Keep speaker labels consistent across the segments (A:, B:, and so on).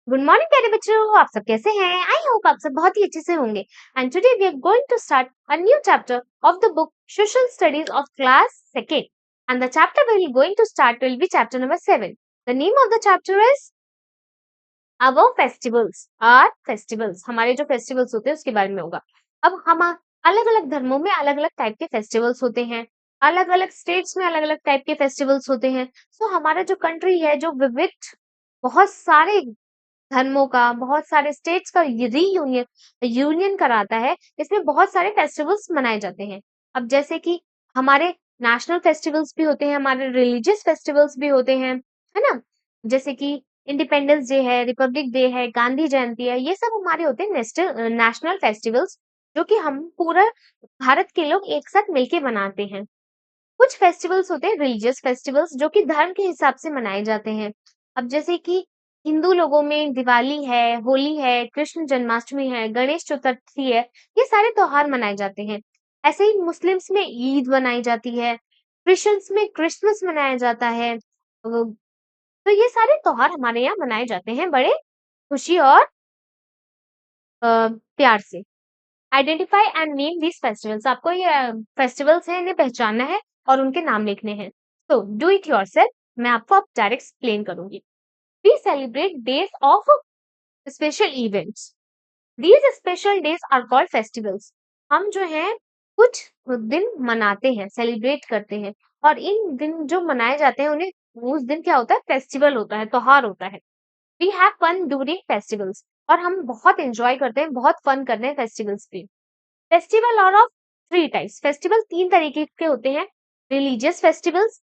A: Good morning प्यारे बच्चों, आप सब कैसे हैं? आई होप आप सब बहुत ही अच्छे से होंगे। And today we are going to start a new chapter of the book social studies of class second. And the chapter we are going to start will be chapter number 7। The name of the chapter is our festivals. Our festivals, हमारे जो festivals होते हैं उसके बारे में होगा। अब हम अलग अलग धर्मों में अलग अलग टाइप के फेस्टिवल्स होते हैं, अलग अलग स्टेट्स में अलग अलग टाइप के फेस्टिवल्स होते हैं। सो हमारा जो कंट्री है, जो विविध बहुत सारे धर्मों का, बहुत सारे स्टेट्स का रीयूनियन यूनियन कराता है। इसमें बहुत सारे फेस्टिवल्स मनाए जाते हैं। अब जैसे कि हमारे नेशनल फेस्टिवल्स भी होते हैं, हमारे रिलीजियस फेस्टिवल्स भी होते हैं, है ना? जैसे कि इंडिपेंडेंस डे है, रिपब्लिक डे है, गांधी जयंती है, ये सब हमारे होते हैं नेशनल फेस्टिवल्स, जो कि हम पूरा भारत के लोग एक साथ मिलके मनाते हैं। कुछ फेस्टिवल्स होते हैं रिलीजियस फेस्टिवल्स, जो कि धर्म के हिसाब से मनाए जाते हैं। अब जैसे कि हिंदू लोगों में दिवाली है, होली है, कृष्ण जन्माष्टमी है, गणेश चतुर्थी है, ये सारे त्योहार मनाए जाते हैं। ऐसे ही मुस्लिम्स में ईद मनाई जाती है, क्रिश्चियंस में क्रिसमस मनाया जाता है। तो ये सारे त्योहार हमारे यहाँ मनाए जाते हैं बड़े खुशी और प्यार से। Identify and name these festivals, आपको ये फेस्टिवल्स हैं, इन्हें पहचानना है और उनके नाम लिखने हैं। So do it yourself. मैं आपको अब डायरेक्ट एक्सप्लेन करूंगी। We celebrate days of special events. These special days are called festivals. हम जो है कुछ दिन मनाते हैं, सेलिब्रेट करते हैं, और इन दिन जो मनाए जाते हैं उन्हें उस दिन क्या होता है, फेस्टिवल होता है, त्योहार होता है। We have fun during festivals, और हम बहुत एंजॉय करते हैं, बहुत फन करते हैं फेस्टिवल्स पे। Festival are of three types. फेस्टिवल तीन तरीके के होते हैं: religious festivals,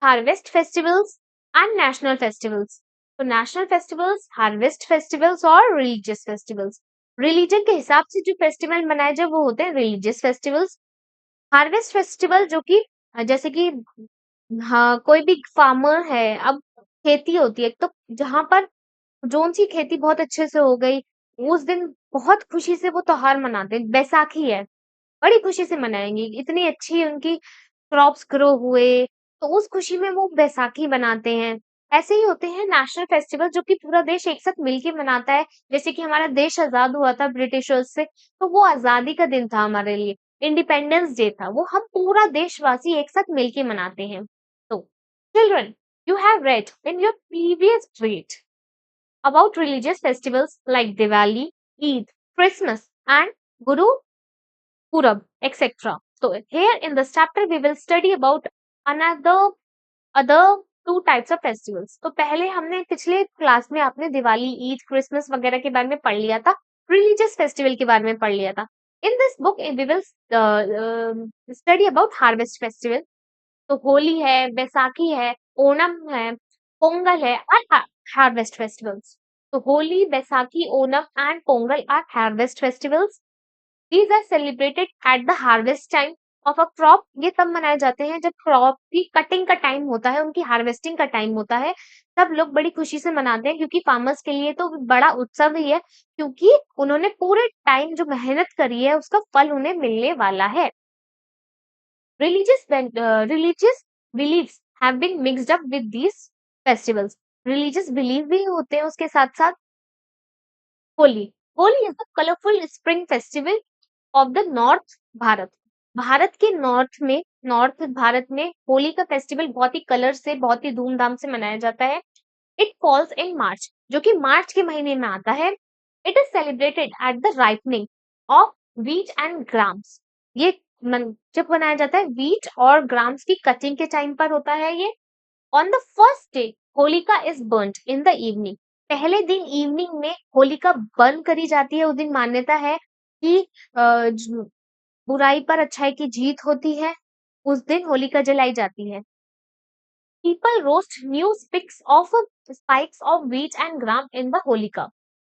A: harvest festivals and national festivals. तो नेशनल फेस्टिवल्स, हार्वेस्ट फेस्टिवल्स और रिलीजियस फेस्टिवल्स। रिलीजन के हिसाब से जो फेस्टिवल मनाए जाए वो होते हैं रिलीजियस फेस्टिवल्स। हार्वेस्ट फेस्टिवल जो कि जैसे कि हाँ, कोई भी फार्मर है, अब खेती होती है, तो जहां पर जोन सी खेती बहुत अच्छे से हो गई, उस दिन बहुत खुशी से वो त्योहार मनाते हैं। बैसाखी है, बड़ी खुशी से मनाएंगे, इतनी अच्छी उनकी क्रॉप्स ग्रो हुए, तो उस खुशी में वो बैसाखी मनाते हैं। ऐसे ही होते हैं नेशनल फेस्टिवल, जो कि पूरा देश एक साथ मिलके मनाता है। जैसे कि हमारा देश आजाद हुआ था ब्रिटिशर्स से, तो वो आजादी का दिन था हमारे लिए, इंडिपेंडेंस डे था, वो हम पूरा देशवासी एक साथ मिलके मनाते हैं। तो children, you have read in your previous read about religious festivals like Diwali, Eid, Christmas, and Guru Purab, etc. So here in this chapter we will study about another other two types of festivals. तो पहले हमने पिछले class में आपने Diwali, Eid, Christmas वगैरह के बारे में पढ़ लिया था, रिलीजियस फेस्टिवल के बारे में पढ़ लिया था। In this book we will study about harvest festival. तो होली है, बैसाखी है, ओणम है, पोंगल है, और हार्वेस्ट फेस्टिवल्स। तो Holi, Baisakhi, Onam and Pongal are harvest festivals. These are celebrated at the harvest time of a crop। ये तब मनाए जाते हैं जब क्रॉप की कटिंग का टाइम होता है, उनकी हार्वेस्टिंग का टाइम होता है। सब लोग बड़ी खुशी से मनाते हैं, क्योंकि फार्मर्स के लिए तो बड़ा उत्सव ही है, क्योंकि उन्होंने पूरे टाइम जो मेहनत करी है उसका फल उन्हें मिलने वाला है। Religious beliefs have been mixed up with these festivals। Religious belief भी होते हैं उसके साथ साथ। Holi, Holi is the colourful spring festival of the north Bharat. Bharat के नॉर्थ भारत में होली का फेस्टिवल बहुत ही कलर से, बहुत ही धूमधाम से मनाया जाता है। इट फॉल्स इन मार्च, जो कि मार्च के महीने में आता है। It is celebrated at the ripening of wheat and grams. ये जब मनाया जाता है व्हीट और ग्राम्स की कटिंग के टाइम पर होता है ये। On the first day Holika is burned in the evening. पहले दिन इवनिंग में होलिका बर्न करी जाती है। उस दिन मान्यता है कि बुराई पर अच्छाई की जीत होती है। उस दिन होलिका जलाई जाती है। People roast new spikes of wheat and gram in the Holika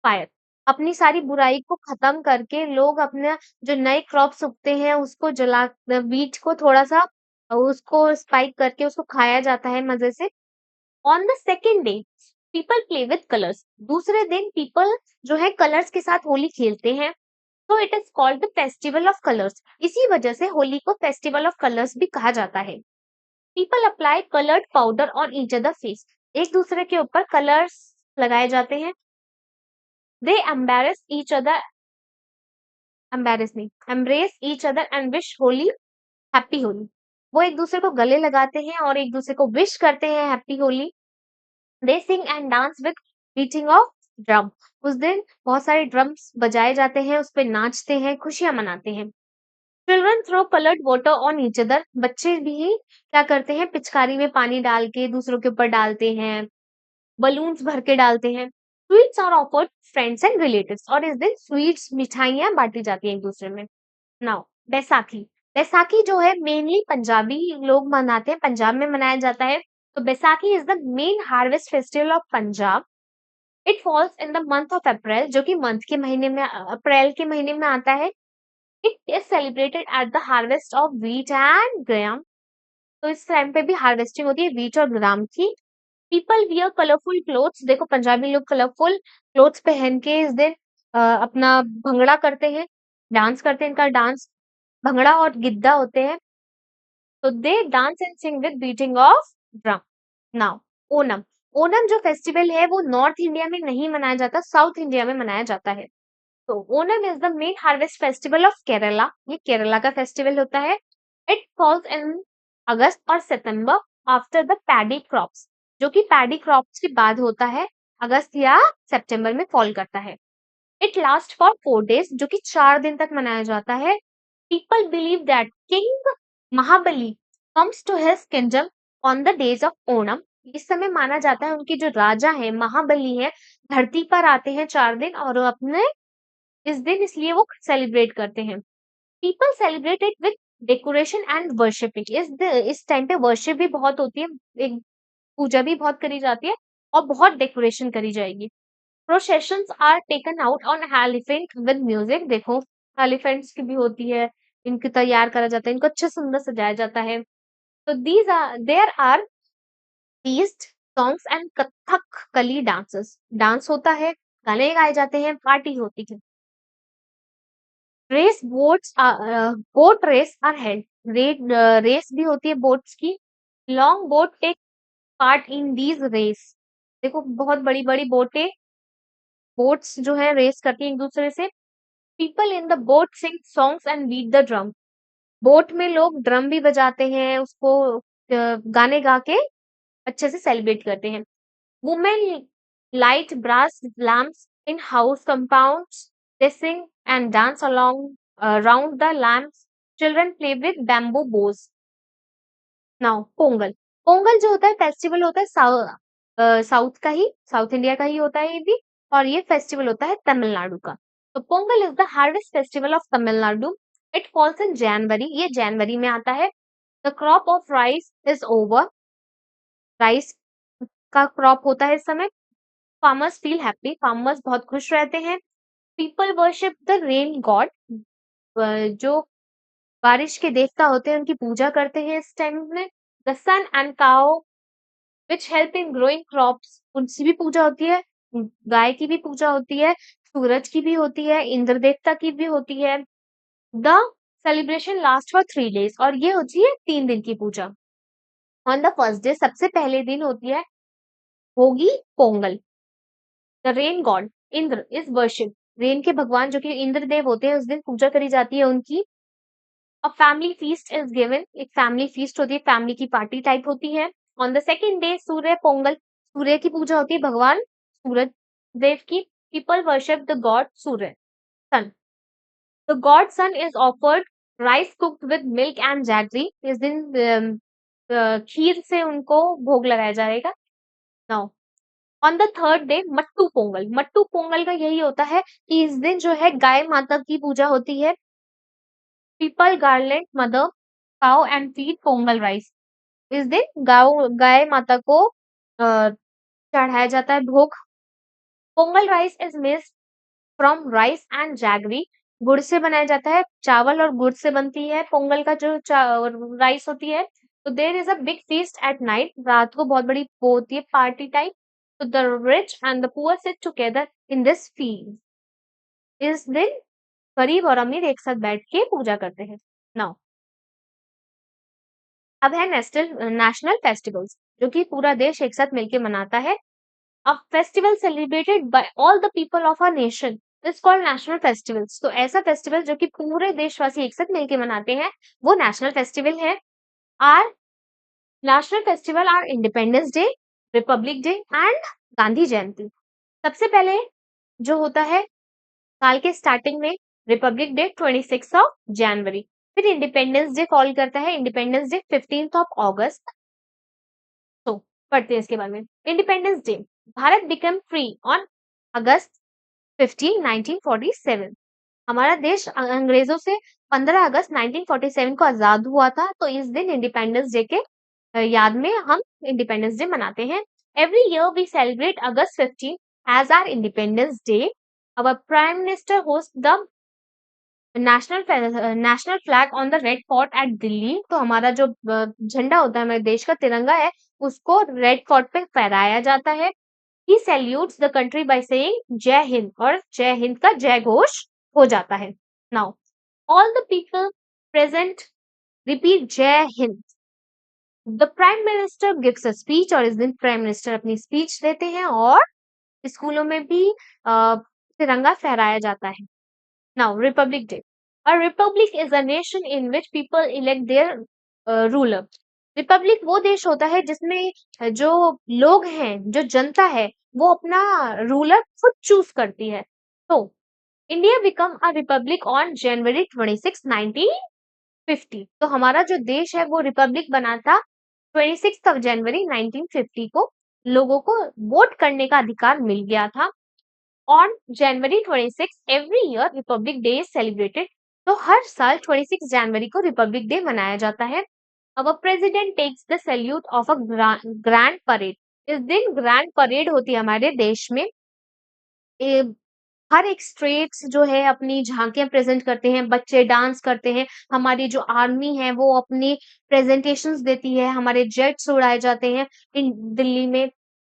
A: fire. अपनी सारी बुराई को खत्म करके लोग अपने जो नए क्रॉप्स उगते हैं उसको जला, व्हीट को थोड़ा सा उसको स्पाइक करके उसको खाया जाता है मजे से। On the second day people play with colours. दूसरे दिन पीपल जो है कलर्स के साथ होली खेलते हैं। तो it is called the festival of colours. इसी वजह से होली को फेस्टिवल ऑफ कलर्स भी कहा जाता है। People apply coloured powder on each other face. एक दूसरे के ऊपर कलर्स लगाए जाते हैं। They embrace each other and wish Holi happy Holi. वो एक दूसरे को गले लगाते हैं और एक दूसरे को विश करते हैं happy Holi. They sing and dance with beating of drum. उस दिन बहुत सारे ड्रम्स बजाए जाते हैं, उस पे नाचते हैं, खुशियां मनाते हैं। Children throw coloured water on each other. बच्चे भी क्या करते हैं, पिचकारी में पानी डाल के दूसरों के ऊपर डालते हैं, बलून्स भर के डालते हैं। Sweets are offered friends and relatives. और इस दिन स्वीट्स मिठाइयां बांटी जाती हैं एक दूसरे में। नाउ बैसाखी। बैसाखी जो है मेनली पंजाबी लोग मनाते हैं, पंजाब में मनाया जाता है। तो Baisakhi is the main harvest festival of Punjab. It falls in the month of April, जो कि मंथ के महीने में अप्रैल के महीने में आता है। It is celebrated at the harvest of wheat and gram. तो इस टाइम पे भी हार्वेस्टिंग होती है व्हीट और ग्राम की। People wear colourful clothes. देखो पंजाबी लोग कलरफुल क्लोथ्स पहन के इस दिन अपना भंगड़ा करते हैं, डांस करते हैं। इनका डांस भंगड़ा और गिद्दा होते हैं। तो they dance and sing with beating of drum. Now Onam. Onam जो फेस्टिवल है वो नॉर्थ इंडिया में नहीं मनाया जाता, साउथ इंडिया में मनाया जाता है। तो Onam is the main harvest festival of Kerala. ये केरला का फेस्टिवल होता है। इट फॉल्स इन अगस्त और सितंबर आफ्टर द पैडी क्रॉप्स, जो कि पैडी क्रॉप्स के बाद होता है, अगस्त या सितंबर में फॉल करता है। इट लास्ट फॉर 4 days, जो कि 4 दिन तक मनाया जाता है। People believe that king Mahabali comes to his kingdom on the days of Onam. इस समय माना जाता है उनके जो राजा है महाबली है धरती पर आते हैं 4 दिन, और वो अपने इस दिन इसलिए वो सेलिब्रेट करते हैं। People celebrate it with decoration and worshipping. इस टाइम पे वर्शिप भी बहुत होती है, एक पूजा भी बहुत करी जाती है और बहुत डेकोरेशन करी जाएगी। Processions are taken out on elephant with music. देखो एलिफेंट्स की भी होती है, इनको तैयार करा जाता है, इनको अच्छे सुंदर सजाया जाता है। तो these are there are feast songs and Kathakali dances. Dance होता है, गाने गाए जाते हैं, पार्टी होती है। Race boats boat race are held. Race भी होती है बोट्स की। Long boat take part in these race. देखो बहुत बड़ी बड़ी बोट्स जो है रेस करती हैं एक दूसरे से। People in the boat sing songs and beat the drum. Boat में लोग ड्रम भी बजाते हैं, उसको गाने गा के अच्छे से सेलिब्रेट करते हैं। Women light brass lamps in house compounds. They sing and dance along around the lamps. Children play with bamboo bows. Now, Pongal. Pongal जो होता है फेस्टिवल होता है साउथ का ही, साउथ इंडिया का ही होता है ये भी। और ये फेस्टिवल होता है तमिलनाडु का। तो Pongal is the harvest festival of Tamil Nadu. It falls in January. ये जनवरी में आता है। The crop of rice is over. Rice का क्रॉप होता है इस समय। Farmers feel happy. फार्मर्स बहुत खुश रहते हैं। People worship the rain God. जो बारिश के देवता होते हैं उनकी पूजा करते हैं इस टाइम में। The sun and cow which help in growing crops. उनकी भी पूजा होती है। गाय की भी पूजा होती है, सूरज की भी होती है, इंद्र देवता की भी होती है। The celebration last for 3 days। और ये होती है 3 दिन की पूजा। ऑन द फर्स्ट डे सबसे पहले दिन होती है होगी Pongal. The rain God Indra is worship. Rain के भगवान जो कि इंद्र देव होते हैं उस दिन पूजा करी जाती है उनकी। A family feast is given. एक फैमिली फीस्ट होती है, फैमिली की पार्टी टाइप होती है। On the second day Surya Pongal. Surya की पूजा होती है, भगवान सूरज देव की। People worship the god Surya sun. The god sun is offered rice cooked with milk and jaggery. इस दिन खीर से उनको भोग लगाया जाएगा। Now on the third day Mattu Pongal. Mattu Pongal का यही होता है कि इस दिन जो है गाय माता की पूजा होती है। People garland mother cow and feed Pongal rice. इस दिन गाय माता को चढ़ाया जाता है भोग। Pongal rice is made from rice and jaggery. गुड़ से बनाया जाता है, चावल और गुड़ से बनती है पोंगल का जो राइस होती है। तो there is a big feast at night. रात को बहुत बड़ी वो होती है पार्टी टाइप। तो the rich and the poor sit together in this feast. इस दिन गरीब और अमीर एक साथ बैठ के पूजा करते हैं। नाउ अब है नेशनल नेशनल फेस्टिवल्स, जो कि पूरा देश एक साथ मिलके मनाता है। A festival celebrated by all the people of our nation is called national festivals. तो ऐसा फेस्टिवल जो कि पूरे देशवासी एक साथ मिलके मनाते हैं वो नेशनल फेस्टिवल है। Are national festival are independence day, republic day and Gandhi Jayanti. सबसे पहले जो होता है साल के स्टार्टिंग में रिपब्लिक डे 26 ऑफ जनवरी, फिर इंडिपेंडेंस डे फॉलो करता है इंडिपेंडेंस डे 15 ऑफ अगस्त। तो पढ़ते हैं इसके बारे में। Independence day, Bharat become free on August 15 1947। हमारा देश अंग्रेजों से 15 अगस्त 1947 को आजाद हुआ था। तो इस दिन इंडिपेंडेंस डे के याद में हम इंडिपेंडेंस डे मनाते हैं। Every year we celebrate August 15 as our independence day. Our prime minister host the national flag on the red fort at Delhi. तो हमारा जो झंडा होता है हमारे देश का तिरंगा है उसको रेड फोर्ट पे फहराया जाता है। ही salutes the country by saying जय हिंद, और जय हिंद का जय घोष हो जाता है। Now all the people present repeat Jai Hind. The prime minister gives a speech, और इस दिन प्राइम मिनिस्टर अपनी स्पीच देते हैं और स्कूलों में भी तिरंगा फहराया जाता है। Now Republic day, a republic is a nation in which people elect their ruler. Republic वो देश होता है जिसमें जो लोग हैं, जो जनता है, वो अपना रूलर खुद चूज करती है। तो India become a republic on January 26 1950। तो हमारा जो देश है वो रिपब्लिक बना था 26 ऑफ जनवरी 1950 को। लोगों को वोट करने का अधिकार मिल गया था। On January 26 every year Republic day is celebrated. तो हर साल 26 जनवरी को रिपब्लिक डे मनाया जाता है। अब president takes the salute of a grand parade. इस दिन ग्रैंड परेड होती है हमारे देश में। हर एक स्टेट्स जो है अपनी झांकियां प्रेजेंट करते हैं, बच्चे डांस करते हैं, हमारी जो आर्मी है वो अपनी प्रेजेंटेशंस देती है, हमारे जेट्स उड़ाए जाते हैं इन दिल्ली में।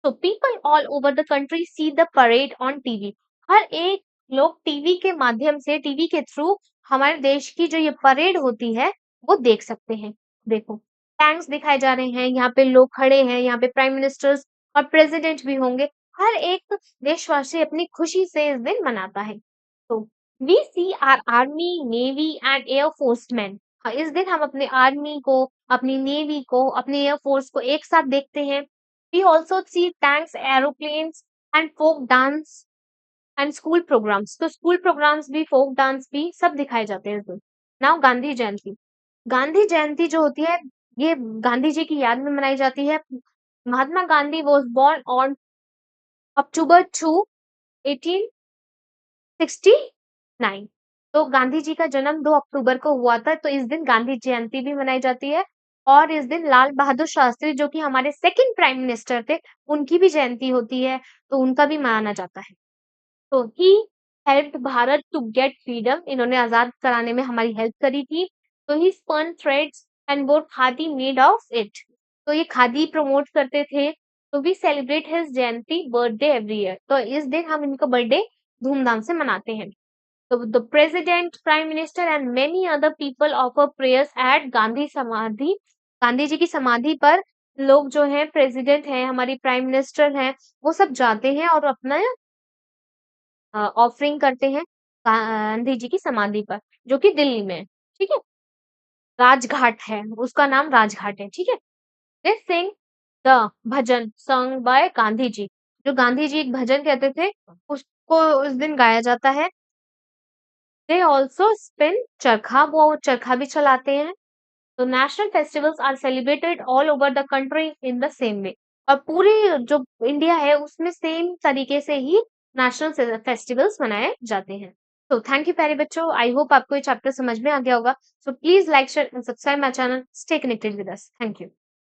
A: तो people all over the country see the parade on TV. हर एक लोग टीवी के माध्यम से, टीवी के थ्रू हमारे देश की जो ये परेड होती है वो देख सकते हैं। देखो टैंक्स दिखाए जा रहे हैं, यहाँ पे लोग खड़े हैं, यहाँ पे प्राइम मिनिस्टर्स और प्रेसिडेंट भी होंगे। हर एक देशवासी अपनी खुशी से इस दिन मनाता है। तो we see our army, navy and air force man. इस दिन हम अपने आर्मी को, अपनी नेवी को, अपने एयर फोर्स को एक साथ देखते हैं। We also see tanks, aeroplanes and folk dance and school programs. तो स्कूल प्रोग्राम्स भी, फोक डांस भी सब दिखाए जाते हैं इस दिन। नाउ गांधी जयंती। गांधी जयंती जो होती है ये गांधी जी की याद में मनाई जाती है। Mahatma Gandhi was born on October 2 1869। तो गांधी जी का जन्म 2 अक्टूबर को हुआ था। तो इस दिन गांधी जयंती भी मनाई जाती है। और इस दिन लाल बहादुर शास्त्री जो कि हमारे सेकंड प्राइम मिनिस्टर थे, उनकी भी जयंती होती है, तो उनका भी मनाया जाता है। तो he helped Bharat to get freedom. इन्होंने आजाद कराने में हमारी हेल्प करी थी। तो he spun threads and wore khadi made of it. तो ये खादी प्रमोट करते थे। तो we celebrate his Jayanti birthday every year. तो इस दिन हम इनका बर्थडे धूमधाम से मनाते हैं। तो the president, prime minister and many other people offer prayers at Gandhi Samadhi. Gandhi जी की समाधि पर लोग जो है, प्रेसिडेंट है, हमारी प्राइम मिनिस्टर है, वो सब जाते हैं और अपना ऑफरिंग करते हैं गांधी जी की समाधि पर, जो कि दिल्ली में है। ठीक है, राजघाट है, उसका नाम राजघाट है। ठीक है, they sing the bhajan song by Gandhi ji. जो गांधी जी एक भजन कहते थे उसको उस दिन गाया जाता है। दे ऑल्सो स्पिन चरखा, वो चरखा भी चलाते हैं। तो national festivals are celebrated all over the country in the same way. और पूरी जो इंडिया है उसमें सेम तरीके से ही नेशनल फेस्टिवल्स मनाए जाते हैं। तो थैंक यू प्यारे बच्चों, आई होप आपको ये चैप्टर समझ में आ गया होगा। So please like, share and subscribe my channel. Stay connected with us. Thank you.